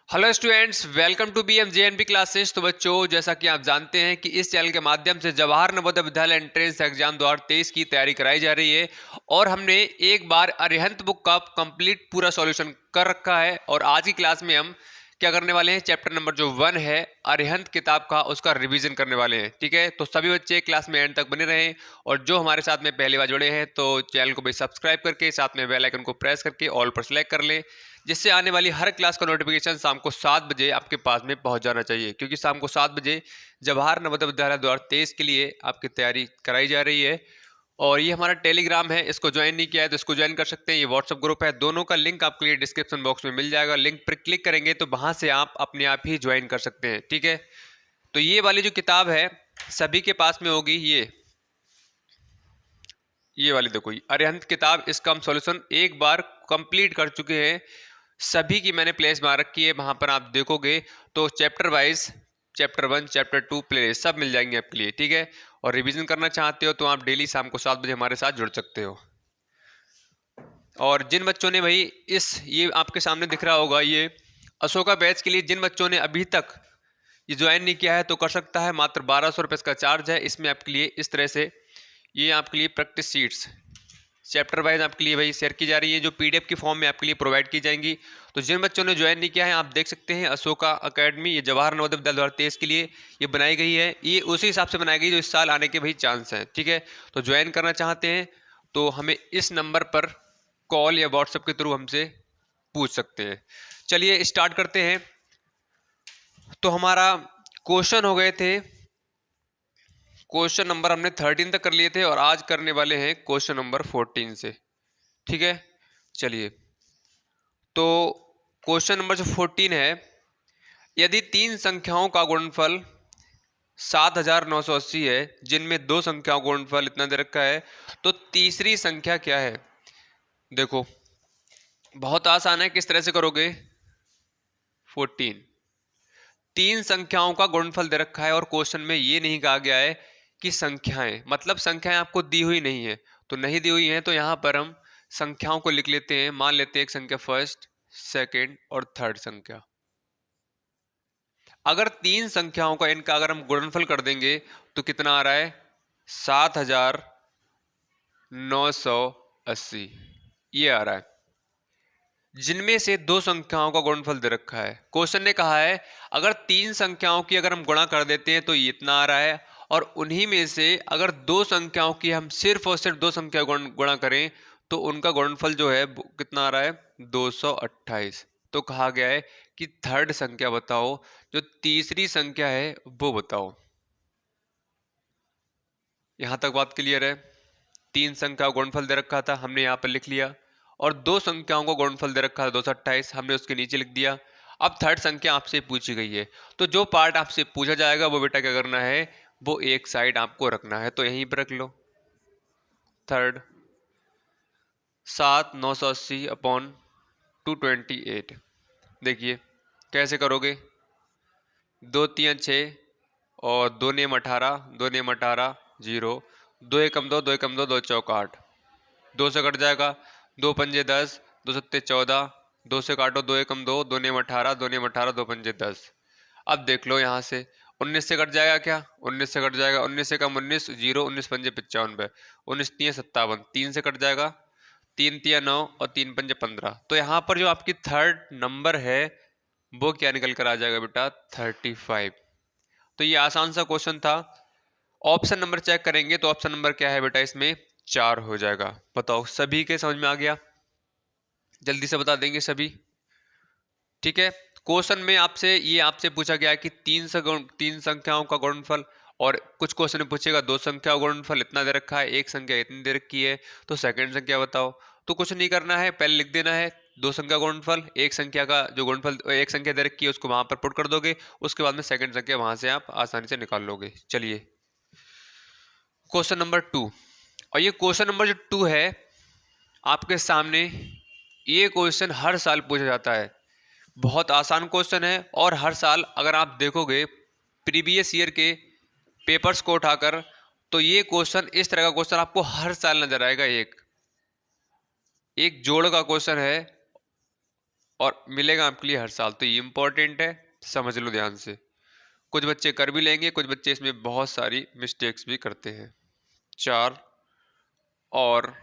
Hello students, welcome to BM JNP classes. तो बच्चों, जैसा कि आप जानते हैं कि इस चैनल के माध्यम से जवाहर नवोदय विद्यालय एंट्रेंस एग्जाम 2023 की तैयारी कराई जा रही है और हमने एक बार अरिहंत बुक का कंप्लीट पूरा सॉल्यूशन कर रखा है। और आज की क्लास में हम क्या करने वाले हैं, चैप्टर नंबर जो 1 है अरिहंत किताब का, उसका रिवीजन करने वाले हैं। ठीक है, तो सभी बच्चे क्लास में एंड तक बने रहें। और जो हमारे साथ में पहली बार जुड़े हैं तो चैनल को भी सब्सक्राइब करके साथ में बेल आइकन को प्रेस करके ऑल पर सेलेक्ट कर लें, जिससे आने वाली हर क्लास का नोटिफिकेशन शाम को 7 बजे आपके पास में पहुंच जाना चाहिए। क्योंकि शाम को 7 बजे जवाहर नवोदय विद्यालय 2023 के लिए आपकी तैयारी कराई जा रही है। और ये हमारा टेलीग्राम है, इसको ज्वाइन नहीं किया है तो इसको ज्वाइन कर सकते हैं। ये व्हाट्सअप ग्रुप है, दोनों का लिंक आपके लिए डिस्क्रिप्शन बॉक्स में मिल जाएगा। लिंक पर क्लिक करेंगे तो वहां से आप अपने आप ही ज्वाइन कर सकते हैं। ठीक है, तो ये वाली जो किताब है सभी के पास में होगी। ये वाली देखो, अरिहंत किताब, इसका हम सॉल्यूशन एक बार कंप्लीट कर चुके हैं। सभी की मैंने प्लेस मार रखी है, वहां पर आप देखोगे तो chapter wise chapter 1 chapter 2 play सब मिल जाएंगे आपके लिए। ठीक है, और रिवीजन करना चाहते हो तो आप डेली शाम को 7 बजे हमारे साथ जुड़ सकते हो। और जिन बच्चों ने भाई ये आपके सामने दिख रहा होगा, ये अशोका बैच के लिए जिन बच्चों ने अभी तक ये ज्वाइन नहीं किया है तो कर सकता है। मात्र 1200 रुपये इसका चार्ज है। इसमें आपके लिए इस तरह से ये आपके लिए प्रैक्टिस शीट्स चैप्टर वाइज आपके लिए भाई शेयर की जा रही है, जो PDF की फॉर्म में आपके लिए प्रोवाइड की जाएंगी। तो जिन बच्चों ने ज्वाइन नहीं किया है, आप देख सकते हैं अशोका अकेडमी, ये जवाहर नवोदय विद्यालय 2023 के लिए ये बनाई गई है। ये उसी हिसाब से बनाई गई जो इस साल आने के भाई चांस हैं। ठीक है, तो ज्वाइन करना चाहते हैं तो हमें इस नंबर पर कॉल या व्हाट्सएप के थ्रू हमसे पूछ सकते हैं। चलिए स्टार्ट करते हैं। तो हमारा क्वेश्चन हो गए थे, क्वेश्चन नंबर हमने 13 तक कर लिए थे और आज करने वाले हैं क्वेश्चन नंबर 14 से। ठीक है, चलिए। तो क्वेश्चन नंबर जो 14 है, यदि तीन संख्याओं का गुणनफल 7980 है जिनमें दो संख्याओं का गुणनफल इतना दे रखा है, तो तीसरी संख्या क्या है। देखो बहुत आसान है, किस तरह से करोगे। 14 तीन संख्याओं का गुणनफल दे रखा है और क्वेश्चन में ये नहीं कहा गया है कि संख्याएं, मतलब संख्याएं आपको दी हुई नहीं है। तो नहीं दी हुई है तो यहां पर हम संख्याओं को लिख लेते हैं। मान लेते हैं एक संख्या फर्स्ट, सेकंड और थर्ड संख्या। अगर तीन संख्याओं का इनका अगर हम गुणनफल कर देंगे तो कितना आ रहा है, 7980 ये आ रहा है। जिनमें से दो संख्याओं का गुणनफल दे रखा है। क्वेश्चन ने कहा है अगर तीन संख्याओं की अगर हम गुणा कर देते हैं तो ये इतना आ रहा है, और उन्हीं में से अगर दो संख्याओं की हम सिर्फ और सिर्फ दो संख्या गुणा करें तो उनका गुणनफल जो है कितना आ रहा है, 228। तो कहा गया है कि थर्ड संख्या बताओ, जो तीसरी संख्या है वो बताओ। यहां तक बात क्लियर है। तीन संख्या का गुणनफल दे रखा था, हमने यहाँ पर लिख लिया, और दो संख्याओं को गुणनफल दे रखा था 228, हमने उसके नीचे लिख दिया। अब थर्ड संख्या आपसे पूछी गई है, तो जो पार्ट आपसे पूछा जाएगा वो बेटा क्या करना है, वो एक साइड आपको रखना है। तो यहीं पर रख लो थर्ड, 7980 अपॉन 228। देखिए कैसे करोगे, दो तीन 6 और दो नेम 18, दो नेम 18 0, दो एकम दो, दो एकम दो, दो चौक 8, दो से कट जाएगा, दो पंजे 10, दो सत्ते 14, दो से काटो, दो एकम दो, दो नेम 18, दो नेम 18, दो पंजे 10। अब देख लो यहाँ से 19 से कट जाएगा क्या, 19 से कट जाएगा, 19 से कम 19 0, 19 पंजे 95, 19 तीन 57, तीन से कट जाएगा, तीन तिया 9 और तीन पंजे 15। तो यहाँ पर जो आपकी थर्ड नंबर है वो क्या निकल कर आ जाएगा बेटा, 35। तो ये आसान सा क्वेश्चन था। ऑप्शन नंबर चेक करेंगे तो ऑप्शन नंबर क्या है बेटा, इसमें 4 हो जाएगा। बताओ सभी के समझ में आ गया, जल्दी से बता देंगे सभी। ठीक है, क्वेश्चन में आपसे पूछा गया है कि तीन संख्याओं का गुणनफल, और कुछ क्वेश्चन में पूछेगा दो संख्या का गुणनफल इतना दे रखा है, एक संख्या इतनी दे रखी है, तो सेकंड संख्या बताओ। तो कुछ नहीं करना है, पहले लिख देना है दो संख्या गुणनफल, एक संख्या का जो गुणनफल एक संख्या दे रखी है उसको वहां पर पुट कर दोगे, उसके बाद में सेकंड संख्या वहां से आप आसानी से निकाल लोगे। चलिए क्वेश्चन नंबर 2, और ये क्वेश्चन नंबर जो 2 है आपके सामने, ये क्वेश्चन हर साल पूछा जाता है। बहुत आसान क्वेश्चन है और हर साल अगर आप देखोगे प्रीवियस ईयर के पेपर्स को उठाकर, तो ये क्वेश्चन इस तरह का क्वेश्चन आपको हर साल नजर आएगा। एक जोड़ का क्वेश्चन है और मिलेगा आपके लिए हर साल। तो ये इंपॉर्टेंट है, समझ लो ध्यान से। कुछ बच्चे कर भी लेंगे, कुछ बच्चे इसमें बहुत सारी मिस्टेक्स भी करते हैं। 4 और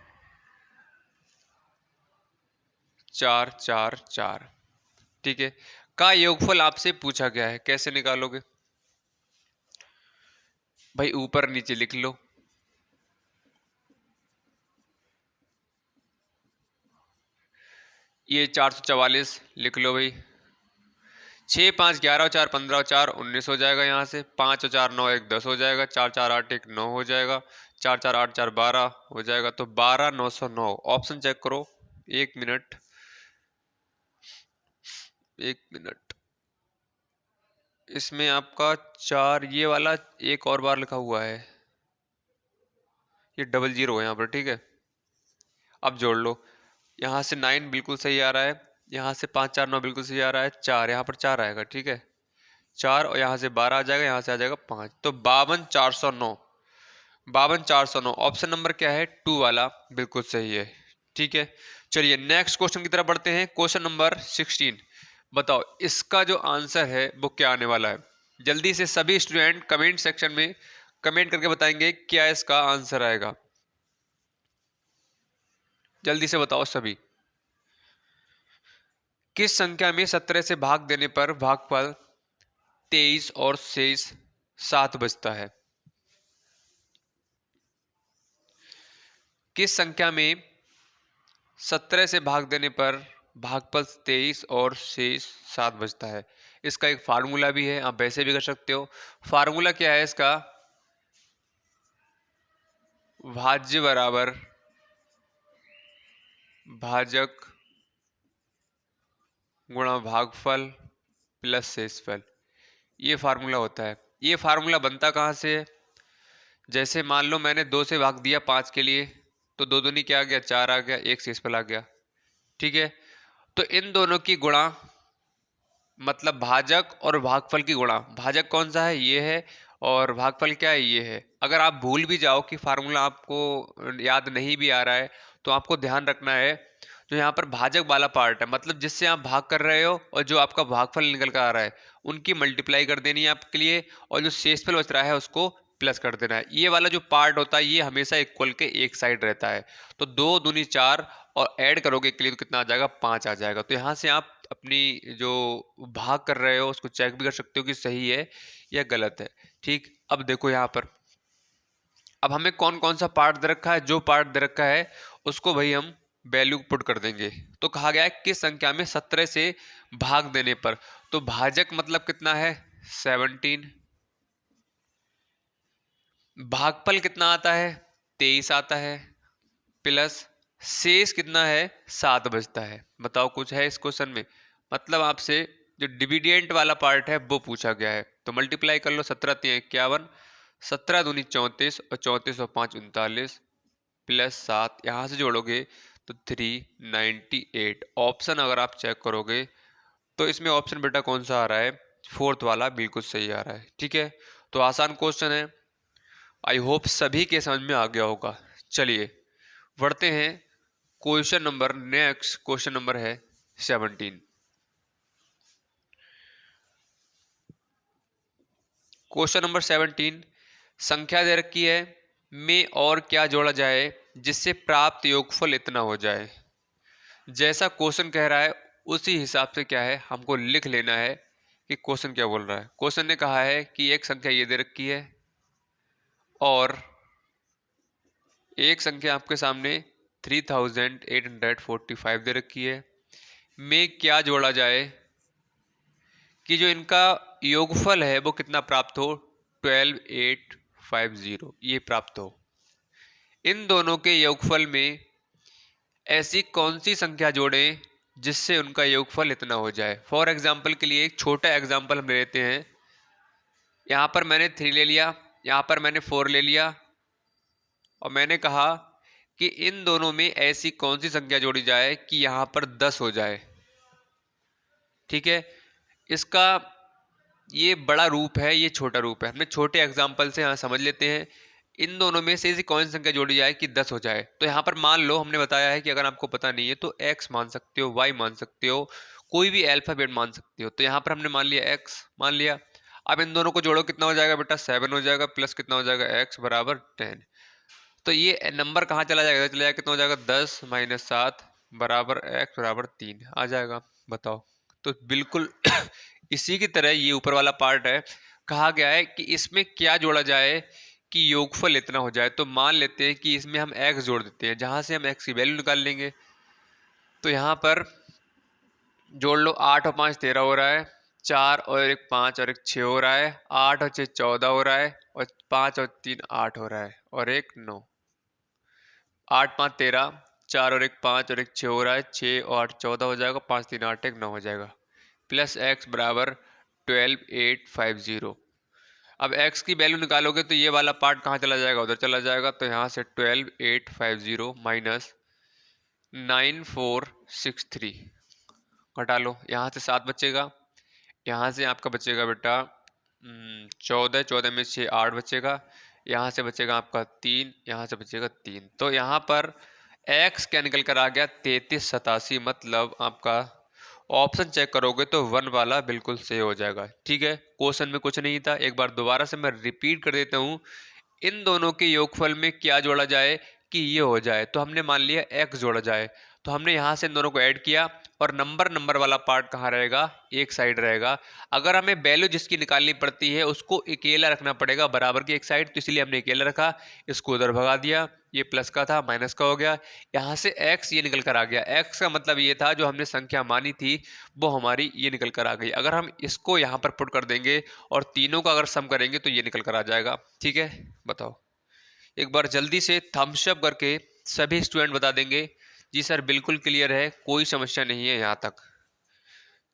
4 4 4, ठीक है, का योगफल आपसे पूछा गया है, कैसे निकालोगे भाई? ऊपर नीचे लिख लो। ये 444 लिख लो भाई। 6 5 11 4 15 4 19 हो जाएगा। यहाँ से 5 और 4 9 1 10 हो जाएगा। 4 4 8 1 9 हो जाएगा। 4 4 8 4 12 हो जाएगा। तो 12 909। ऑप्शन चेक करो। एक मिनट, एक मिनट। इसमें आपका 4 ये वाला एक और बार लिखा हुआ है, ये 00 है यहाँ पर, ठीक है। अब जोड़ लो। यहाँ से 9 बिल्कुल सही आ रहा है, यहाँ से 5 4 9 बिल्कुल सही आ रहा है, 4 यहाँ पर 4 आएगा, ठीक है। 4 और यहाँ से 12 आ जाएगा, यहाँ से आ जाएगा 5, तो 52 409। 52 409 ऑप्शन नंबर क्या है? 2 वाला बिल्कुल सही है, ठीक है। चलिए नेक्स्ट क्वेश्चन की तरफ बढ़ते हैं। क्वेश्चन नंबर 16, बताओ इसका जो आंसर है वो क्या आने वाला है। जल्दी से सभी स्टूडेंट कमेंट सेक्शन में कमेंट करके बताएंगे क्या इसका आंसर आएगा। जल्दी से बताओ सभी। किस संख्या में 17 से भाग देने पर भागफल 23 और शेष 7 बचता है? किस संख्या में 17 से भाग देने पर भागफल 23 और शेष 7 बचता है? इसका एक फार्मूला भी है, आप वैसे भी कर सकते हो। फार्मूला क्या है इसका? भाज्य बराबर भाजक गुणा भागफल प्लस शेषफल, ये फार्मूला होता है। ये फार्मूला बनता कहाँ से है? जैसे मान लो मैंने 2 से भाग दिया 5 के लिए, तो 2 दूनी क्या आ गया? 4 आ गया, एक शेषफल आ गया, ठीक है। तो इन दोनों की गुणा, मतलब भाजक और भागफल की गुणा। भाजक कौन सा है? ये है, और भागफल क्या है? ये है। अगर आप भूल भी जाओ कि फार्मूला आपको याद नहीं भी आ रहा है, तो आपको ध्यान रखना है जो यहाँ पर भाजक वाला पार्ट है, मतलब जिससे आप भाग कर रहे हो और जो आपका भागफल निकल कर आ रहा है, उनकी मल्टीप्लाई कर देनी है आपके लिए, और जो शेषफल बच रहा है उसको प्लस कर देना है। ये वाला जो पार्ट होता है ये हमेशा इक्वल के एक साइड रहता है। तो 2 दूनी 4 और ऐड करोगे के लिए तो कितना आ जाएगा? 5 आ जाएगा। तो यहाँ से आप अपनी जो भाग कर रहे हो उसको चेक भी कर सकते हो कि सही है या गलत है, ठीक। अब देखो यहाँ पर, अब हमें कौन कौन सा पार्ट दे रखा है, जो पार्ट दे रखा है उसको भाई हम वैल्यू पुट कर देंगे। तो कहा गया है किस संख्या में 17 से भाग देने पर, तो भाजक मतलब कितना है? 17। भागफल कितना आता है? 23 आता है, प्लस शेष कितना है? 7 बचता है। बताओ कुछ है इस क्वेश्चन में? मतलब आपसे जो डिविडेंट वाला पार्ट है वो पूछा गया है। तो मल्टीप्लाई कर लो। 17 3 51, 17 दूनी 34 और 34 और 5 39, प्लस 7 यहाँ से जोड़ोगे तो 398। ऑप्शन अगर आप चेक करोगे तो इसमें ऑप्शन बेटा कौन सा आ रहा है? 4th वाला बिल्कुल सही आ रहा है, ठीक है। तो आसान क्वेश्चन है, आई होप सभी के समझ में आ गया होगा। चलिए बढ़ते हैं question number, next question number है 17। क्वेश्चन नंबर 17, संख्या दे रखी है में और क्या जोड़ा जाए जिससे प्राप्त योगफल इतना हो जाए। जैसा क्वेश्चन कह रहा है उसी हिसाब से क्या है हमको लिख लेना है कि क्वेश्चन क्या बोल रहा है। क्वेश्चन ने कहा है कि एक संख्या ये दे रखी है और एक संख्या आपके सामने 3845 दे रखी है, में क्या जोड़ा जाए कि जो इनका योगफल है वो कितना प्राप्त हो? 12850 ये प्राप्त हो। इन दोनों के योगफल में ऐसी कौन सी संख्या जोड़ें जिससे उनका योगफल इतना हो जाए। फॉर एग्जाम्पल के लिए एक छोटा एग्जाम्पल हम लेते हैं। यहाँ पर मैंने 3 ले लिया, यहाँ पर मैंने 4 ले लिया, और मैंने कहा कि इन दोनों में ऐसी कौन सी संख्या जोड़ी जाए कि यहाँ पर 10 हो जाए, ठीक है। इसका ये बड़ा रूप है, ये छोटा रूप है। हमने छोटे एग्जाम्पल से यहाँ समझ लेते हैं। इन दोनों में से ऐसी कौन सी संख्या जोड़ी जाए कि 10 हो जाए। तो यहाँ पर मान लो हमने बताया है कि अगर आपको पता नहीं है तो x मान सकते हो, y मान सकते हो, कोई भी अल्फाबेट मान सकते हो। तो यहाँ पर हमने मान लिया x मान लिया। अब इन दोनों को जोड़ो, कितना हो जाएगा बेटा 7 हो जाएगा, प्लस कितना हो जाएगा x बराबर 10। तो ये नंबर कहाँ चला जाएगा, चला जाएगा कितना हो जाएगा 10 माइनस 7 बराबर x बराबर 3 आ जाएगा। बताओ। तो बिल्कुल इसी की तरह ये ऊपर वाला पार्ट है, कहा गया है कि इसमें क्या जोड़ा जाए कि योगफल इतना हो जाए। तो मान लेते हैं कि इसमें हम x जोड़ देते हैं, जहां से हम x की वैल्यू निकाल लेंगे। तो यहाँ पर जोड़ लो, 8 और 5 13 हो रहा है, 4 और 1 5 और 1 6 हो रहा है, 8 और 6 14 हो रहा है, और 5 और 3 8 हो रहा है, और 1 9। 8 5 13, 4 और 1 5 और 1 6 हो रहा है, 6 और 8 14 हो जाएगा, 5 3 8 1 9 हो जाएगा, प्लस x बराबर 12850। अब x की वैल्यू निकालोगे तो ये वाला पार्ट कहाँ चला जाएगा, उधर चला जाएगा। तो यहाँ से 12850 माइनस 9463 घटा लो, यहाँ से 7 बचेगा, यहाँ से आपका बचेगा बेटा 14, 14 में 6 8 बचेगा, यहाँ से बचेगा आपका 3, यहाँ से बचेगा 3। तो यहाँ पर x क्या निकल कर आ गया 3387। मतलब आपका ऑप्शन चेक करोगे तो 1 वाला बिल्कुल सही हो जाएगा। ठीक है, क्वेश्चन में कुछ नहीं था, एक बार दोबारा से मैं रिपीट कर देता हूँ। इन दोनों के योगफल में क्या जोड़ा जाए कि ये हो जाए। तो हमने मान लिया x जोड़ा जाए, तो हमने यहाँ से इन दोनों को ऐड किया, और नंबर वाला पार्ट कहाँ रहेगा, एक साइड रहेगा। अगर हमें वैल्यू जिसकी निकालनी पड़ती है उसको अकेला रखना पड़ेगा बराबर की एक साइड, तो इसलिए हमने अकेला रखा, इसको उधर भगा दिया, ये प्लस का था माइनस का हो गया, यहाँ से x ये निकल कर आ गया। x का मतलब ये था जो हमने संख्या मानी थी वो हमारी ये निकल कर आ गई। अगर हम इसको यहाँ पर पुट कर देंगे और तीनों का अगर सम करेंगे तो ये निकल कर आ जाएगा। ठीक है, बताओ। एक बार जल्दी से थम्स अप करके सभी स्टूडेंट बता देंगे जी सर बिल्कुल क्लियर है, कोई समस्या नहीं है यहाँ तक।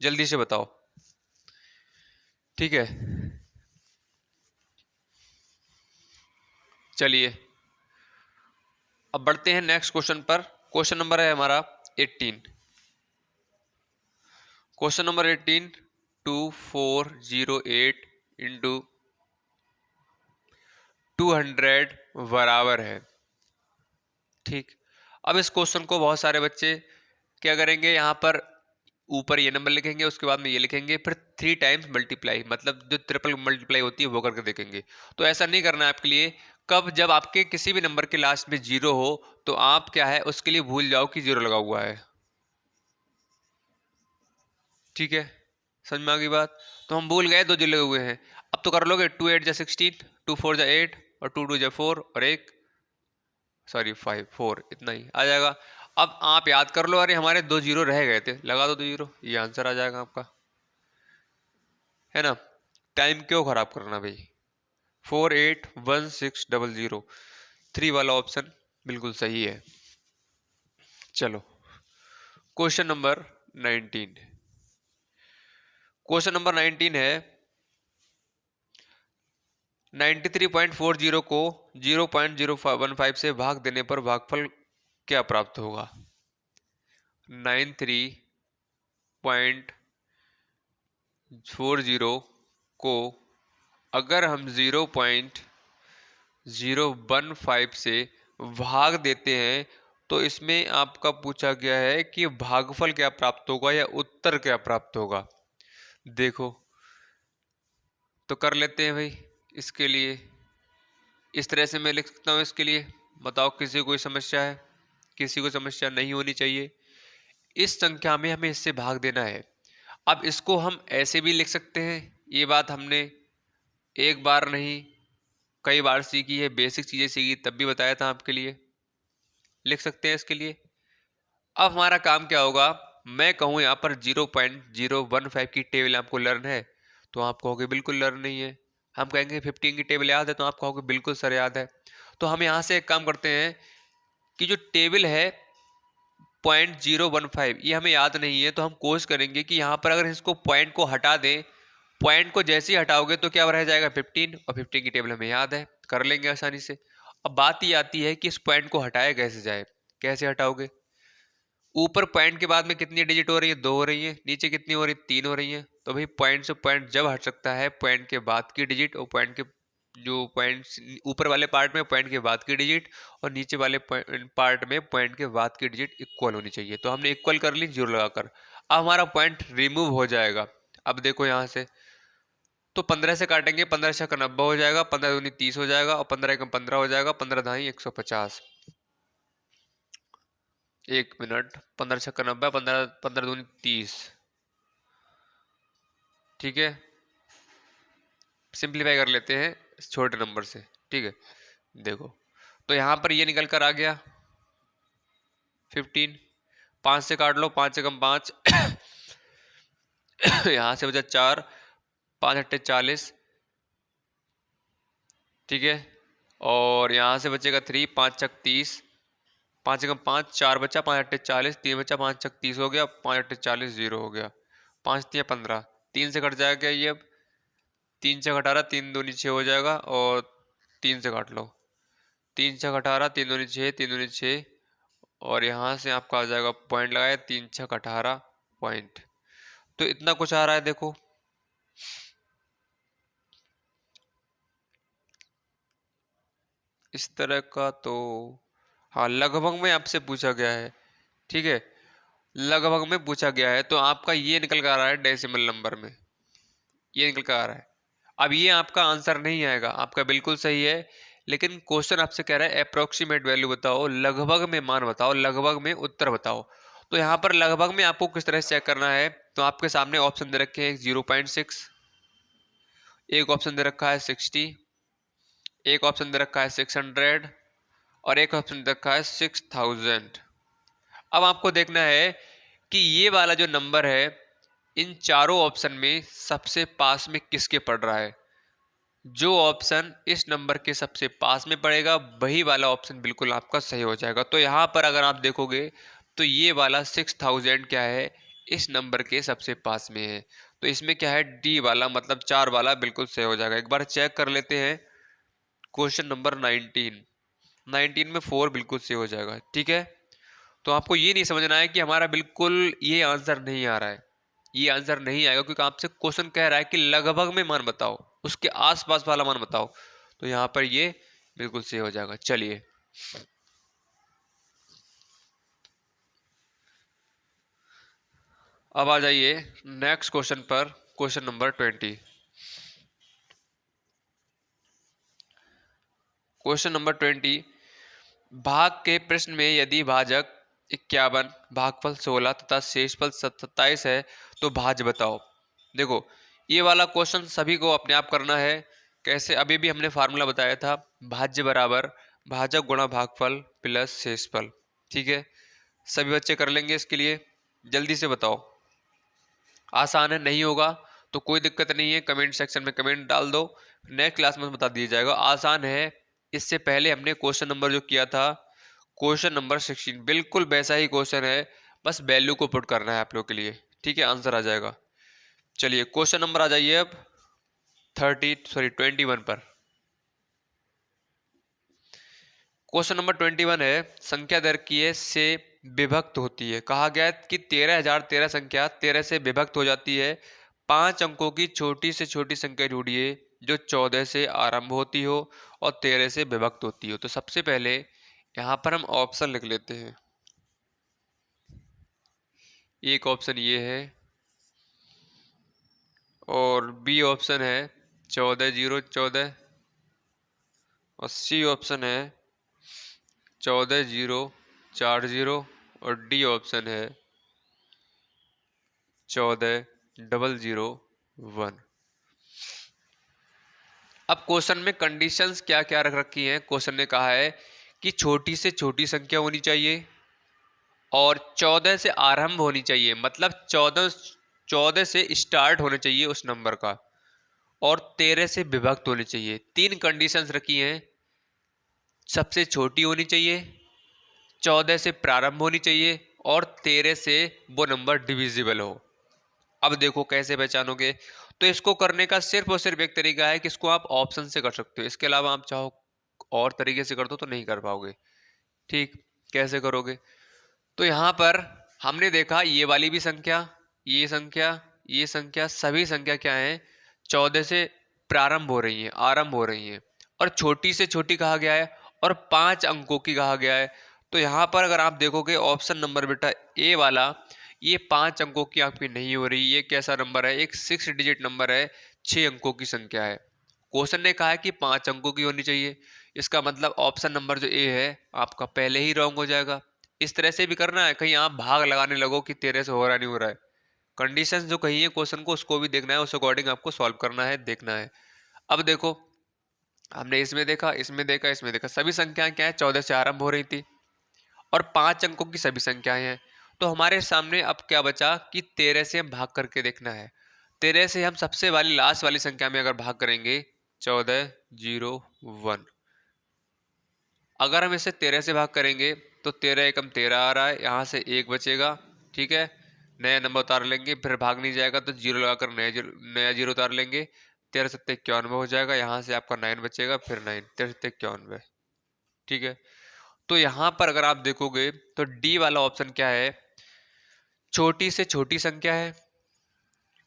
जल्दी से बताओ। ठीक है, चलिए अब बढ़ते हैं नेक्स्ट क्वेश्चन पर। क्वेश्चन नंबर है हमारा 18। क्वेश्चन नंबर 18, 2408 इंटू 200 बराबर है। ठीक, अब इस क्वेश्चन को बहुत सारे बच्चे क्या करेंगे, यहाँ पर ऊपर ये नंबर लिखेंगे, उसके बाद में ये लिखेंगे, फिर 3 टाइम्स मल्टीप्लाई, मतलब जो ट्रिपल मल्टीप्लाई होती है वो करके देखेंगे। तो ऐसा नहीं करना है आपके लिए। कब, जब आपके किसी भी नंबर के लास्ट में 0 हो तो आप क्या है उसके लिए भूल जाओ कि 0 लगा हुआ है। ठीक है, समझ में आ गई बात। तो हम भूल गए 2 0 लगे हुए हैं। अब तो कर लोगे, 2 8 जा 16, 2 4 जा 8, और 2 2 जा 4, और 1 सॉरी 5 4, इतना ही आ जाएगा। अब आप याद कर लो, अरे हमारे 2 0 रह गए थे, लगा दो 2 0, ये आंसर आ जाएगा आपका, है ना। टाइम क्यों खराब करना भाई। 481600, 3 वाला ऑप्शन बिल्कुल सही है। चलो क्वेश्चन नंबर 19। क्वेश्चन नंबर 19 है 93.40 को 0.015 से भाग देने पर भागफल क्या प्राप्त होगा। 93.40 को अगर हम 0.015 से भाग देते हैं तो इसमें आपका पूछा गया है कि भागफल क्या प्राप्त होगा या उत्तर क्या प्राप्त होगा। देखो तो कर लेते हैं भाई। इसके लिए इस तरह से मैं लिख सकता हूँ इसके लिए। बताओ किसी को कोई समस्या है, किसी को समस्या नहीं होनी चाहिए। इस संख्या में हमें इससे भाग देना है। अब इसको हम ऐसे भी लिख सकते हैं, ये बात हमने एक बार नहीं कई बार सीखी है, बेसिक चीजें सीखी तब भी बताया था आपके लिए। लिख सकते हैं इसके लिए। अब हमारा काम क्या होगा, मैं कहूँ यहाँ पर 0.015 की टेबल आपको लर्न है तो आप कहोगे बिल्कुल लर्न नहीं है। हम कहेंगे 15 की टेबल याद है तो आप कहोगे बिल्कुल सर याद है। तो हम यहाँ से एक काम करते हैं कि जो टेबल है 0.015 ये हमें याद नहीं है, तो हम कोशिश करेंगे कि यहाँ पर अगर इसको पॉइंट को हटा दें, पॉइंट को जैसे ही हटाओगे तो क्या रह जाएगा 15, और 15 की टेबल हमें याद है, कर लेंगे आसानी से। अब बात ये आती है कि इस पॉइंट को हटाया कैसे जाए। कैसे हटाओगे, ऊपर पॉइंट के बाद में कितनी डिजिट हो रही है, 2 हो रही है, नीचे कितनी हो रही है, 3 हो रही है। तो भाई पॉइंट से पॉइंट जब हट सकता है पॉइंट के बाद की डिजिट और पॉइंट के जो पॉइंट्स ऊपर वाले पार्ट में पॉइंट के बाद की डिजिट और नीचे वाले पार्ट में पॉइंट के बाद की डिजिट इक्वल होनी चाहिए। तो हमने इक्वल कर ली 0 लगाकर। अब हमारा पॉइंट रिमूव हो जाएगा। अब देखो यहाँ से तो 15 से काटेंगे, 15 छक्का 90 हो जाएगा, 15 दूनी 30 हो जाएगा और 15 एकम 15 हो जाएगा, 15 धाई 150। 1 मिनट, 15 छक्का 90, 15 दूनी 30। ठीक है, सिंप्लीफाई कर लेते हैं छोटे नंबर से। ठीक है, देखो तो यहाँ पर ये निकल कर आ गया 15। 5 से काट लो, 5 एकम 5 यहाँ से बचा 4, 5 अट्ठे 40। ठीक है, और यहाँ से बचेगा 3, 5 छक 30, 5 एकम 5, 4 बचा, 5 अट्ठे 40, 3 बचा, 5 छक 30 हो गया, 5 अट्ठे 40, 0 हो गया, 5 तिया 15, 3 से कट जाएगा ये। अब 3 छक 18, 3 दूनी 6 हो जाएगा और 3 से काट लो, 3 छक 18, 3 दूनी 6, 3 दूनी 6 और यहाँ से आपका आ जाएगा पॉइंट लगाया 3 छक 18 पॉइंट। तो इतना कुछ आ रहा है देखो। इस तरह का तो हाँ लगभग में आपसे पूछा गया है। ठीक है, लगभग में पूछा गया है तो आपका ये निकल कर आ रहा है डेसिमल नंबर में, ये निकल कर आ रहा है। अब ये आपका आंसर नहीं आएगा, आपका बिल्कुल सही है, लेकिन क्वेश्चन आपसे कह रहा है अप्रोक्सीमेट वैल्यू बताओ, लगभग में मान बताओ, लगभग में उत्तर बताओ। तो यहाँ पर लगभग में आपको किस तरह से चेक करना है, तो आपके सामने ऑप्शन दे रखे हैं 0.6, एक ऑप्शन दे रखा है 60, एक ऑप्शन दे रखा है 600 और एक ऑप्शन दे रखा है 6000। अब आपको देखना है कि ये वाला जो नंबर है इन चारों ऑप्शन में सबसे पास में किसके पड़ रहा है। जो ऑप्शन इस नंबर के सबसे पास में पड़ेगा वही वाला ऑप्शन बिल्कुल आपका सही हो जाएगा। तो यहाँ पर अगर आप देखोगे तो ये वाला 6000 क्या है, इस नंबर के सबसे पास में है। तो इसमें क्या है, डी वाला मतलब 4 वाला बिल्कुल सही हो जाएगा। एक बार चेक कर लेते हैं क्वेश्चन नंबर 19 में 4 बिल्कुल सही हो जाएगा। ठीक है, तो आपको ये नहीं समझना है कि हमारा बिल्कुल ये आंसर नहीं आ रहा है, ये आंसर नहीं आएगा क्योंकि आपसे क्वेश्चन कह रहा है कि लगभग में मान बताओ, उसके आसपास वाला मान बताओ। तो यहाँ पर ये बिल्कुल सही हो जाएगा। चलिए अब आ जाइए नेक्स्ट क्वेश्चन पर, क्वेश्चन नंबर 20। क्वेश्चन नंबर 20, भाग के प्रश्न में यदि भाजक 51, भागफल 16 तथा शेषफल 27 है तो भाज्य बताओ। देखो ये वाला क्वेश्चन सभी को अपने आप करना है। कैसे, अभी भी हमने फार्मूला बताया था, भाज्य बराबर भाजक गुणा भागफल प्लस शेषफल। ठीक है, सभी बच्चे कर लेंगे इसके लिए, जल्दी से बताओ। आसान है, नहीं होगा तो कोई दिक्कत नहीं है, कमेंट सेक्शन में कमेंट डाल दो, नेक्स्ट क्लास में बता दिया जाएगा। आसान है, इससे पहले हमने क्वेश्चन नंबर जो किया था क्वेश्चन नंबर 16 बिल्कुल वैसा ही क्वेश्चन है, बस वैल्यू को पुट करना है आप लोग के लिए। ठीक है, आंसर आ जाएगा। चलिए क्वेश्चन नंबर आ जाइए अब 21 पर। क्वेश्चन नंबर 21 है, संख्या दर की से विभक्त होती है। कहा गया है कि 13013 संख्या 13 से विभक्त हो जाती है। 5 अंकों की छोटी से छोटी संख्या ढूंढिए जो 14 से आरंभ होती हो और 13 से विभक्त होती हो। तो सबसे पहले यहाँ पर हम ऑप्शन लिख लेते हैं। एक ऑप्शन ये है और बी ऑप्शन है 14 0 14 और सी ऑप्शन है 14 0 4 0 और डी ऑप्शन है 14 0 1। अब क्वेश्चन में कंडीशंस क्या क्या रख रखी हैं। क्वेश्चन ने कहा है कि छोटी से छोटी संख्या होनी चाहिए और 14 से आरंभ होनी चाहिए, मतलब 14 से स्टार्ट होना चाहिए उस नंबर का, और 13 से विभक्त होनी चाहिए। 3 कंडीशंस रखी हैं, सबसे छोटी होनी चाहिए, 14 से प्रारंभ होनी चाहिए और 13 से वो नंबर डिविजिबल हो। अब देखो कैसे पहचानोगे, तो इसको करने का सिर्फ और सिर्फ एक तरीका है कि इसको आप ऑप्शन से कर सकते हो, इसके अलावा आप चाहो और तरीके से कर दो तो नहीं कर पाओगे। ठीक, कैसे करोगे, तो यहाँ पर हमने देखा ये वाली भी संख्या, ये संख्या, ये संख्या, सभी संख्या क्या है 14 से प्रारंभ हो रही है, आरंभ हो रही है। और छोटी से छोटी कहा गया है और 5 अंकों की कहा गया है। तो यहाँ पर अगर आप देखोगे ऑप्शन नंबर बेटा ए वाला, ये 5 अंकों की आपकी नहीं हो रही। ये कैसा नंबर है? एक 6 डिजिट नंबर है, 6 अंकों की संख्या है। क्वेश्चन ने कहा है कि 5 अंकों की होनी चाहिए। इसका मतलब ऑप्शन नंबर जो ए है आपका पहले ही रॉन्ग हो जाएगा। इस तरह से भी करना है, कहीं आप भाग लगाने लगो कि तेरे से हो रहा नहीं हो रहा है। कंडीशंस जो कही है क्वेश्चन को उसको भी देखना है, उस अकॉर्डिंग आपको सॉल्व करना है, देखना है। अब देखो, हमने इसमें देखा, इसमें देखा, इसमें देखा, सभी संख्याएं क्या है? 14 से आरंभ हो रही थी और 5 अंकों की सभी संख्याएं हैं। तो हमारे सामने अब क्या बचा कि 13 से हम भाग करके देखना है। 13 से हम सबसे वाली लास्ट वाली संख्या में अगर भाग करेंगे 14 0 1, अगर हम इसे 13 से भाग करेंगे तो 13 एकम 13 आ रहा है, यहाँ से 1 बचेगा। ठीक है, नया नंबर उतार लेंगे, फिर भाग नहीं जाएगा तो जीरो लगाकर नया जीरो उतार लेंगे। 13 7 91 हो जाएगा, यहाँ से आपका 9 बचेगा, फिर 9, 13 7 91। ठीक है, तो यहाँ पर अगर आप देखोगे तो डी वाला ऑप्शन क्या है? छोटी से छोटी संख्या है।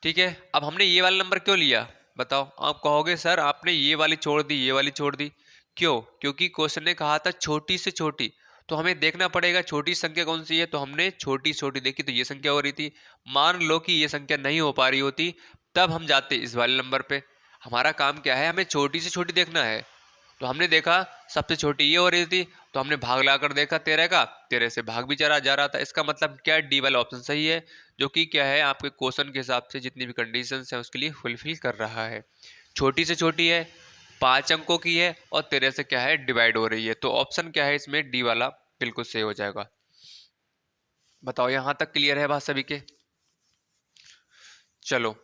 ठीक है, अब हमने ये वाला नंबर क्यों लिया बताओ? आप कहोगे सर आपने ये वाली छोड़ दी, ये वाली छोड़ दी, क्यों? क्योंकि क्वेश्चन ने कहा था छोटी से छोटी, तो हमें देखना पड़ेगा छोटी संख्या कौन सी है। तो हमने छोटी छोटी देखी तो ये संख्या हो रही थी। मान लो कि ये संख्या नहीं हो पा रही होती, तब हम जाते इस वाले नंबर पे। हमारा काम क्या है? हमें छोटी से छोटी देखना है। तो हमने देखा सबसे छोटी ये हो रही थी, तो हमने भाग लाकर देखा 13 का, 13 से भाग भी चला जा रहा था। इसका मतलब क्या? डी वाला ऑप्शन सही है, जो कि क्या है आपके क्वेश्चन के हिसाब से जितनी भी कंडीशंस हैं उसके लिए फुलफिल कर रहा है। छोटी से छोटी है, 5 अंकों की है और 13 से क्या है डिवाइड हो रही है। तो ऑप्शन क्या है इसमें? डी वाला बिल्कुल सही हो जाएगा। बताओ यहां तक क्लियर है बात सभी के? चलो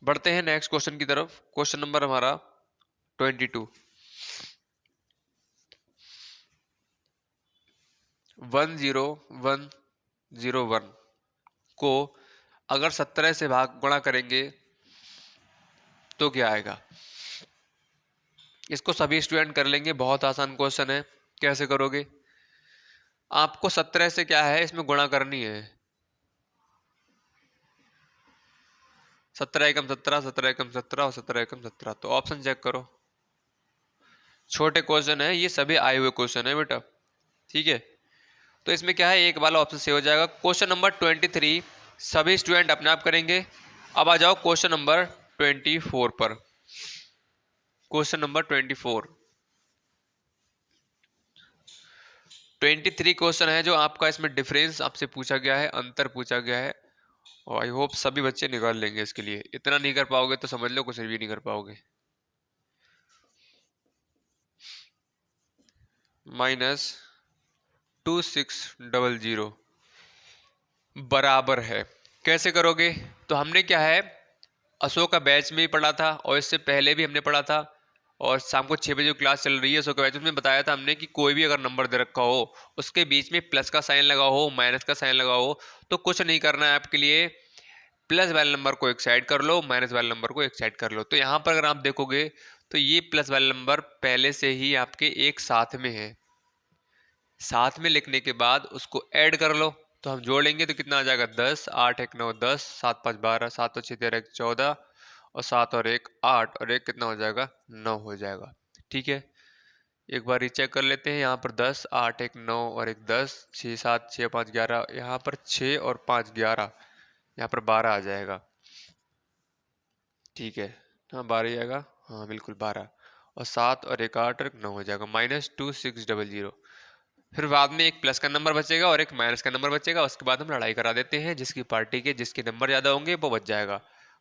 बढ़ते हैं नेक्स्ट क्वेश्चन की तरफ। क्वेश्चन नंबर हमारा 22। 10101 को अगर 17 से भाग गुणा करेंगे तो क्या आएगा? इसको सभी स्टूडेंट कर लेंगे, बहुत आसान क्वेश्चन है। कैसे करोगे? आपको 17 से क्या है इसमें गुणा करनी है। 17 एकम 17, 17 एकम 17 और 17 एकम 17। तो ऑप्शन चेक करो। छोटे क्वेश्चन है ये, सभी आए हुए क्वेश्चन है बेटा। ठीक है, तो इसमें क्या है? एक वाला ऑप्शन से हो जाएगा। क्वेश्चन नंबर 23 सभी स्टूडेंट अपने आप करेंगे। अब आ जाओ क्वेश्चन नंबर 24 पर। क्वेश्चन नंबर 23 क्वेश्चन है जो आपका, इसमें डिफरेंस आपसे पूछा गया है, अंतर पूछा गया है। और आई होप सभी बच्चे निकाल लेंगे इसके लिए। इतना नहीं कर पाओगे तो समझ लो कुछ भी नहीं कर पाओगे। -2600 बराबर है। कैसे करोगे? तो हमने क्या है, अशोक का बैच में ही पढ़ा था और इससे पहले भी हमने पढ़ा था। और शाम को 6 बजे जो क्लास चल रही है अशोक का बैच, उसमें बताया था हमने कि कोई भी अगर नंबर दे रखा हो उसके बीच में प्लस का साइन लगा हो, माइनस का साइन लगा हो, तो कुछ नहीं करना है आपके लिए। प्लस वाले नंबर को एक साइड कर लो, माइनस वाले नंबर को एक साइड कर लो। तो यहाँ पर अगर आप देखोगे तो ये प्लस वाले नंबर पहले से ही आपके एक साथ में है। साथ में लिखने के बाद उसको ऐड कर लो, तो हम जोड़ लेंगे तो कितना आ जाएगा? 10, 8 1 9 10, 7 5 12, 7 और 6 13 1 14 और 7 और 1 8 और 1 कितना हो जाएगा? 9 हो जाएगा। ठीक है, एक बार रीचेक कर लेते हैं। यहाँ पर 10 8 1 9 और 1 10, 6 7 6 5 11, यहाँ पर 6 और 5 11, यहाँ पर 12 आ जाएगा। ठीक है, हाँ 12 ही आएगा, हाँ बिल्कुल 12। और 7 और 1 8 और 1 9 हो जाएगा। -2600। फिर बाद में एक प्लस का नंबर बचेगा और एक माइनस का नंबर बचेगा। उसके बाद हम लड़ाई करा देते हैं, जिसकी पार्टी के जिसके नंबर ज़्यादा होंगे वो बच जाएगा।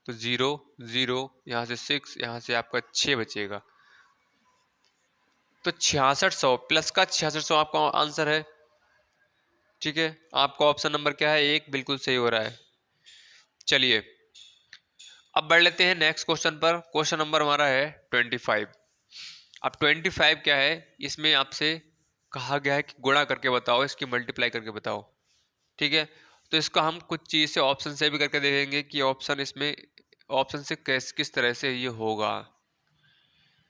तो 0 0, यहाँ से 6, यहाँ से आपका 6 बचेगा। तो 6600 प्लस का 6600 आपका आंसर है। ठीक है, आपका ऑप्शन नंबर क्या है? 1 बिल्कुल सही हो रहा है। चलिए अब बढ़ लेते हैं नेक्स्ट क्वेश्चन पर। क्वेश्चन नंबर हमारा है 25। अब 25 क्या है? इसमें आपसे कहा गया है कि गुणा करके बताओ, इसकी मल्टीप्लाई करके बताओ। ठीक है, तो इसका हम कुछ चीज़ से ऑप्शन से भी करके देखेंगे कि ऑप्शन इसमें, ऑप्शन से किस तरह से ये होगा।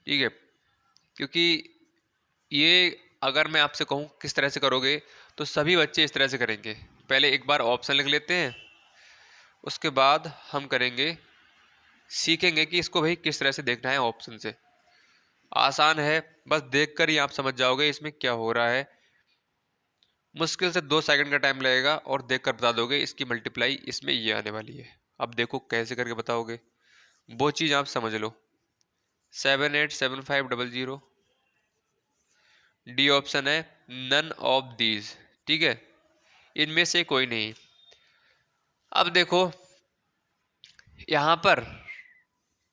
ठीक है, क्योंकि ये अगर मैं आपसे कहूँ किस तरह से करोगे तो सभी बच्चे इस तरह से करेंगे। पहले एक बार ऑप्शन लिख लेते हैं, उसके बाद हम करेंगे सीखेंगे कि इसको भाई किस तरह से देखना है ऑप्शन से। आसान है, बस देखकर ही आप समझ जाओगे इसमें क्या हो रहा है। मुश्किल से 2 सेकंड का टाइम लगेगा और देखकर बता दोगे इसकी मल्टीप्लाई इसमें ये आने वाली है। अब देखो कैसे करके बताओगे, वो चीज़ आप समझ लो। 787500। डी ऑप्शन है नन ऑफ दीज, ठीक है, इनमें से कोई नहीं। अब देखो यहाँ पर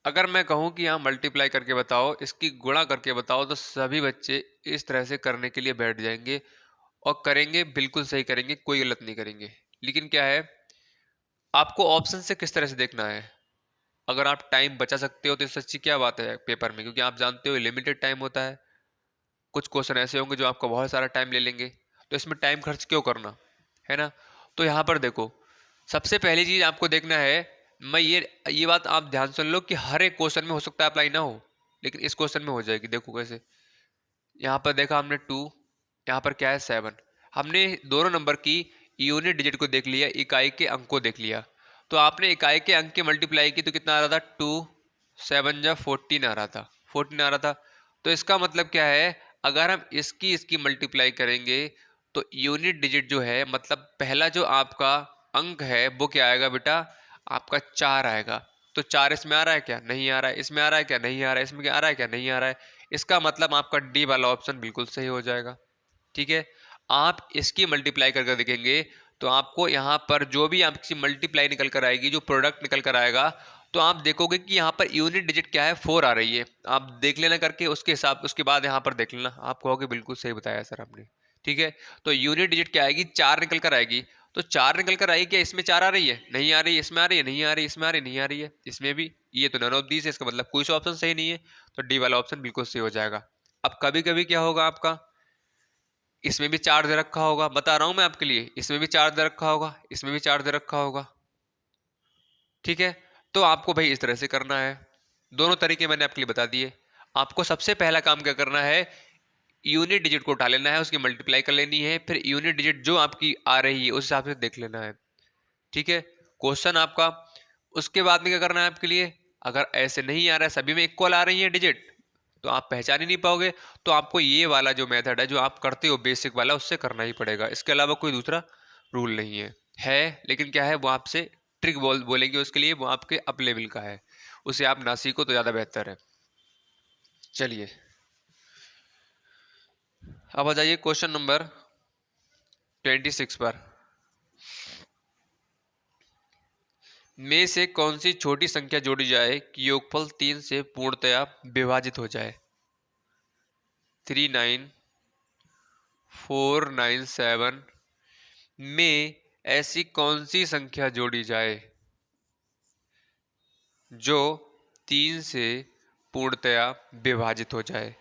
अगर मैं कहूँ कि यहाँ मल्टीप्लाई करके बताओ, इसकी गुणा करके बताओ, तो सभी बच्चे इस तरह से करने के लिए बैठ जाएंगे और करेंगे, बिल्कुल सही करेंगे, कोई गलत नहीं करेंगे। लेकिन क्या है, आपको ऑप्शन से किस तरह से देखना है। अगर आप टाइम बचा सकते हो तो इससे अच्छी क्या बात है पेपर में, क्योंकि आप जानते हो लिमिटेड टाइम होता है। कुछ क्वेश्चन ऐसे होंगे जो आपका बहुत सारा टाइम ले लेंगे, तो इसमें टाइम खर्च क्यों करना, है ना। तो यहाँ पर देखो, सबसे पहली चीज आपको देखना है, मैं ये बात आप ध्यान सुन लो कि हर एक क्वेश्चन में हो सकता है अप्लाई ना हो, लेकिन इस क्वेश्चन में हो जाएगी। देखो कैसे, यहाँ पर देखा हमने 2, यहाँ पर क्या है 7। हमने दोनों नंबर की यूनिट डिजिट को देख लिया, इकाई के अंक को देख लिया। तो आपने इकाई के अंक की मल्टीप्लाई की तो कितना आ रहा था, 2 7 जा 14 आ रहा था, 14 आ रहा था। तो इसका मतलब क्या है, अगर हम इसकी मल्टीप्लाई करेंगे तो यूनिट डिजिट जो है, मतलब पहला जो आपका अंक है वो क्या आएगा बेटा, आपका 4 आएगा। तो 4 इसमें आ रहा है क्या, नहीं आ रहा है। इसमें आ रहा है क्या, नहीं आ रहा है। इसमें क्या आ रहा है क्या, नहीं आ रहा है। इसका मतलब आपका डी वाला ऑप्शन बिल्कुल सही हो जाएगा, ठीक है। आप इसकी मल्टीप्लाई करके देखेंगे तो आपको यहाँ पर जो भी आपकी मल्टीप्लाई निकल कर आएगी, जो प्रोडक्ट निकल कर आएगा, तो आप देखोगे कि यहाँ पर यूनिट डिजिट क्या है, 4 आ रही है। आप देख लेना करके, उसके हिसाब उसके बाद यहाँ पर देख लेना, आप कहोगे बिल्कुल सही बताया सर आपने, ठीक है। तो यूनिट डिजिट क्या आएगी, 4 निकल कर आएगी। तो 4 निकल कर आएगी, क्या इसमें 4 आ रही है, नहीं आ रही। इसमें आ रही है, नहीं आ रही। इसमें आ रही, नहीं आ रही है। इसमें भी, ये तो नन ऑफ दीस है, इसका मतलब कोई सा ऑप्शन सही नहीं है। तो डी वाला ऑप्शन बिल्कुल सही हो जाएगा। अब कभी कभी क्या होगा आपका, इसमें भी 4 दे रखा होगा, बता रहा हूं मैं आपके लिए, इसमें भी 4 दे रखा होगा, इसमें भी 4 दे रखा होगा, ठीक है। तो आपको भाई इस तरह से करना है। दोनों तरीके मैंने आपके लिए बता दिए। आपको सबसे पहला काम क्या करना है, यूनिट डिजिट को उठा लेना है, उसकी मल्टीप्लाई कर लेनी है, फिर यूनिट डिजिट जो आपकी आ रही है उस हिसाब से देख लेना है, ठीक है। क्वेश्चन आपका, उसके बाद में क्या करना है आपके लिए, अगर ऐसे नहीं आ रहा है, सभी में इक्वल आ रही है डिजिट, तो आप पहचान ही नहीं पाओगे। तो आपको ये वाला जो मेथड है जो आप करते हो बेसिक वाला, उससे करना ही पड़ेगा। इसके अलावा कोई दूसरा रूल नहीं है। लेकिन क्या है, वो आपसे ट्रिक बोलेंगे उसके लिए, वो आपके अप लेवल का है, उसे आप ना सीखो तो ज़्यादा बेहतर है। चलिए अब आ जाइए क्वेश्चन नंबर 26 पर। में से कौन सी छोटी संख्या जोड़ी जाए कि योगफल 3 से पूर्णतया विभाजित हो जाए। 39497 में ऐसी कौन सी संख्या जोड़ी जाए जो 3 से पूर्णतया विभाजित हो जाए।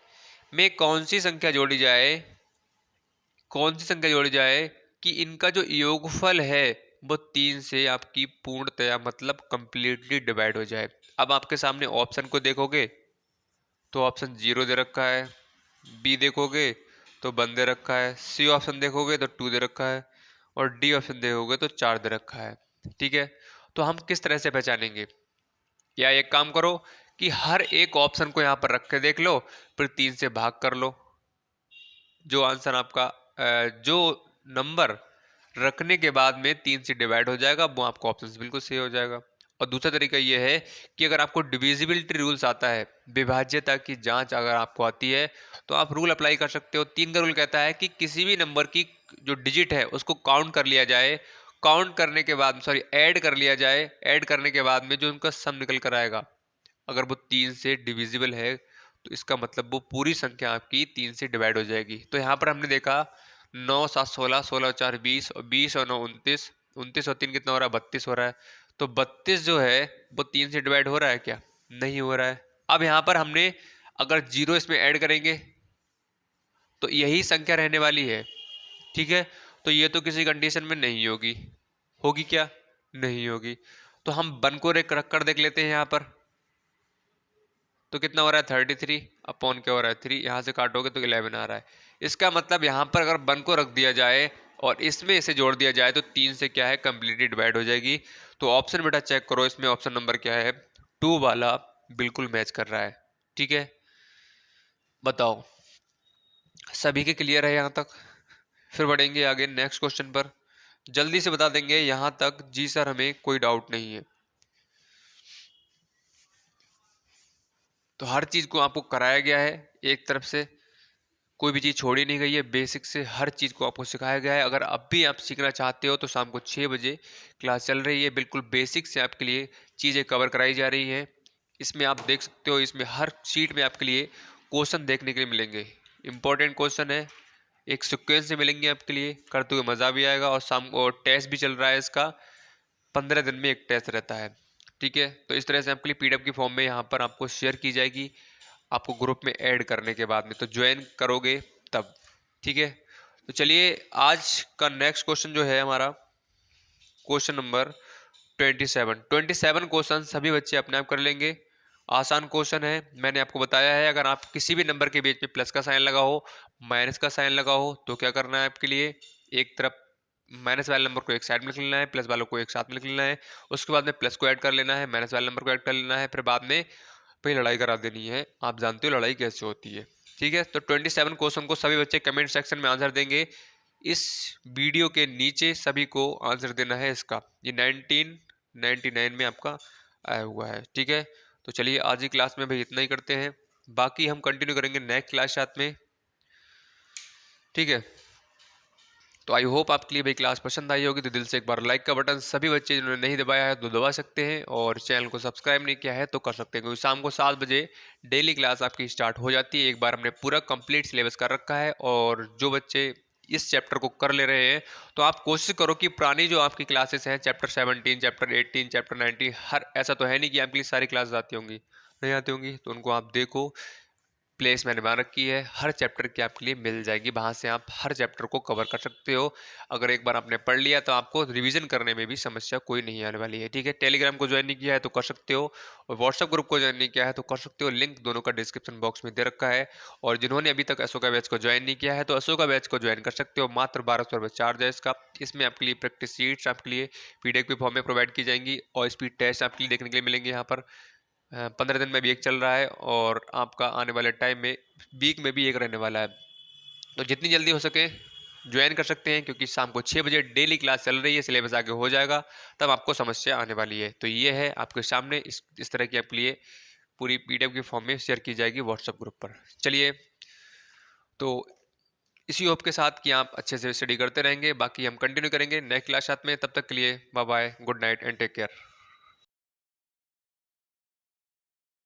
में कौन सी संख्या जोड़ी जाए, कौन सी संख्या जोड़ी जाए कि इनका जो योगफल है वो 3 से आपकी पूर्णतया मतलब कंप्लीटली डिवाइड हो जाए। अब आपके सामने ऑप्शन को देखोगे तो ऑप्शन 0 दे रखा है, बी देखोगे तो 1 दे रखा है, सी ऑप्शन देखोगे तो 2 दे रखा है, और डी ऑप्शन देखोगे तो 4 दे रखा है, ठीक है। तो हम किस तरह से पहचानेंगे, या एक काम करो कि हर एक ऑप्शन को यहाँ पर रख के देख लो, फिर 3 से भाग कर लो। जो आंसर आपका जो नंबर रखने के बाद में 3 से डिवाइड हो जाएगा, वो आपका ऑप्शन बिल्कुल सही हो जाएगा। और दूसरा तरीका ये है कि अगर आपको डिविजिबिलिटी रूल्स आता है, विभाज्यता की जांच अगर आपको आती है, तो आप रूल अप्लाई कर सकते हो। 3 का रूल कहता है कि किसी भी नंबर की जो डिजिट है उसको काउंट कर लिया जाए, काउंट करने के बाद सॉरी ऐड कर लिया जाए, ऐड करने के बाद में जो उनका सम निकल कर आएगा, अगर वो 3 से डिविजिबल है तो इसका मतलब वो पूरी संख्या आपकी 3 से डिवाइड हो जाएगी। तो यहाँ पर हमने देखा 9 7 16, 16 और 4 20, और 20 और 9 29, 29 और 3 कितना हो रहा है, 32 हो रहा है। तो 32 जो है वो 3 से डिवाइड हो रहा है क्या, नहीं हो रहा है। अब यहाँ पर हमने अगर 0 इसमें ऐड करेंगे तो यही संख्या रहने वाली है, ठीक है। तो ये तो किसी कंडीशन में नहीं होगी, होगी क्या, नहीं होगी। तो हम 1 को रख कर देख लेते हैं यहाँ पर, तो कितना हो रहा है 33 अपॉन क्या हो रहा है 3, यहाँ से काटोगे तो 11 आ रहा है। इसका मतलब यहाँ पर अगर 1 को रख दिया जाए और इसमें इसे जोड़ दिया जाए तो 3 से क्या है कंप्लीटली डिवाइड हो जाएगी। तो ऑप्शन बेटा चेक करो, इसमें ऑप्शन नंबर क्या है, 2 वाला बिल्कुल मैच कर रहा है। ठीक है, बताओ सभी के क्लियर है यहाँ तक? फिर बढ़ेंगे आगे नेक्स्ट क्वेश्चन पर। जल्दी से बता देंगे यहाँ तक जी सर हमें कोई डाउट नहीं है। तो हर चीज़ को आपको कराया गया है एक तरफ से, कोई भी चीज़ छोड़ी नहीं गई है, बेसिक से हर चीज़ को आपको सिखाया गया है। अगर अब भी आप सीखना चाहते हो तो शाम को 6 बजे क्लास चल रही है, बिल्कुल बेसिक से आपके लिए चीज़ें कवर कराई जा रही हैं। इसमें आप देख सकते हो, इसमें हर शीट में आपके लिए क्वेश्चन देखने के लिए मिलेंगे, इंपॉर्टेंट क्वेश्चन है, एक सिक्वेंस से मिलेंगे आपके लिए, करते हुए मज़ा भी आएगा। और शाम को टेस्ट भी चल रहा है इसका, 15 दिन में एक टेस्ट रहता है। ठीक है, तो इस तरह से आपके लिए पीडीएफ की फॉर्म में यहाँ पर आपको शेयर की जाएगी, आपको ग्रुप में ऐड करने के बाद में, तो ज्वाइन करोगे तब। ठीक है, तो चलिए आज का नेक्स्ट क्वेश्चन जो है हमारा क्वेश्चन नंबर 27 क्वेश्चन सभी बच्चे अपने आप कर लेंगे। आसान क्वेश्चन है, मैंने आपको बताया है अगर आप किसी भी नंबर के बीच में प्लस का साइन लगा हो, माइनस का साइन लगा हो, तो क्या करना है आपके लिए, एक तरफ माइनस वाले नंबर को एक साइड में लिख लेना है, प्लस वालों को एक साथ में लिख लेना है, उसके बाद में प्लस को ऐड कर लेना है, माइनस वाले नंबर को ऐड कर लेना है, फिर बाद में भाई लड़ाई करा देनी है। आप जानते हो लड़ाई कैसे होती है। ठीक है, तो 27 क्वेश्चन को सभी बच्चे कमेंट सेक्शन में आंसर देंगे। इस वीडियो के नीचे सभी को आंसर देना है इसका, ये 1999 में आपका आया हुआ है। ठीक है, तो चलिए आज ही क्लास में भाई इतना ही करते हैं, बाकी हम कंटिन्यू करेंगे नेक्स्ट क्लास साथ में। ठीक है, तो आई होप आपके लिए भाई क्लास पसंद आई होगी, तो दिल से एक बार लाइक का बटन सभी बच्चे जिन्होंने नहीं दबाया है तो दबा सकते हैं, और चैनल को सब्सक्राइब नहीं किया है तो कर सकते हैं, क्योंकि शाम को 7 बजे डेली क्लास आपकी स्टार्ट हो जाती है। एक बार हमने पूरा कंप्लीट सिलेबस कर रखा है, और जो बच्चे इस चैप्टर को कर ले रहे हैं तो आप कोशिश करो कि पुरानी जो आपकी क्लासेस हैं, चैप्टर 17, चैप्टर 18, चैप्टर 19, हर ऐसा तो है नहीं कि आपके लिए सारी क्लास आती होंगी, नहीं आती होंगी, तो उनको आप देखो, प्लेस मैंने बना रखी है, हर चैप्टर की आपके लिए मिल जाएगी, वहाँ से आप हर चैप्टर को कवर कर सकते हो। अगर एक बार आपने पढ़ लिया तो आपको रिवीजन करने में भी समस्या कोई नहीं आने वाली है। ठीक है, टेलीग्राम को ज्वाइन नहीं किया है तो कर सकते हो, और व्हाट्सएप ग्रुप को ज्वाइन नहीं किया है तो कर सकते हो, लिंक दोनों का डिस्क्रिप्शन बॉक्स में दे रखा है। और जिन्होंने अभी तक अशोका बैच को ज्वाइन नहीं किया है तो अशोका बैच को ज्वाइन कर सकते हो, मात्र 1200 रुपये चार्ज है इसका। इसमें आपके लिए प्रैक्टिस शीट्स आपके लिए पीडीएफ के फॉर्म में प्रोवाइड की जाएंगी, और स्पीड टेस्ट आपके लिए देखने के लिए मिलेंगे यहाँ पर। 15 दिन में भी एक चल रहा है, और आपका आने वाले टाइम में वीक में भी एक रहने वाला है। तो जितनी जल्दी हो सके ज्वाइन कर सकते हैं, क्योंकि शाम को 6 बजे डेली क्लास चल रही है, सिलेबस आगे हो जाएगा तब आपको समस्या आने वाली है। तो ये है आपके सामने, इस तरह की आपके लिए पूरी पीडीएफ की फॉर्म में शेयर की जाएगी व्हाट्सएप ग्रुप पर। चलिए, तो इसी होप के साथ कि आप अच्छे से स्टडी करते रहेंगे, बाकी हम कंटिन्यू करेंगे नेक्स्ट क्लास साथ में। तब तक के लिए bye bye, good night and take care.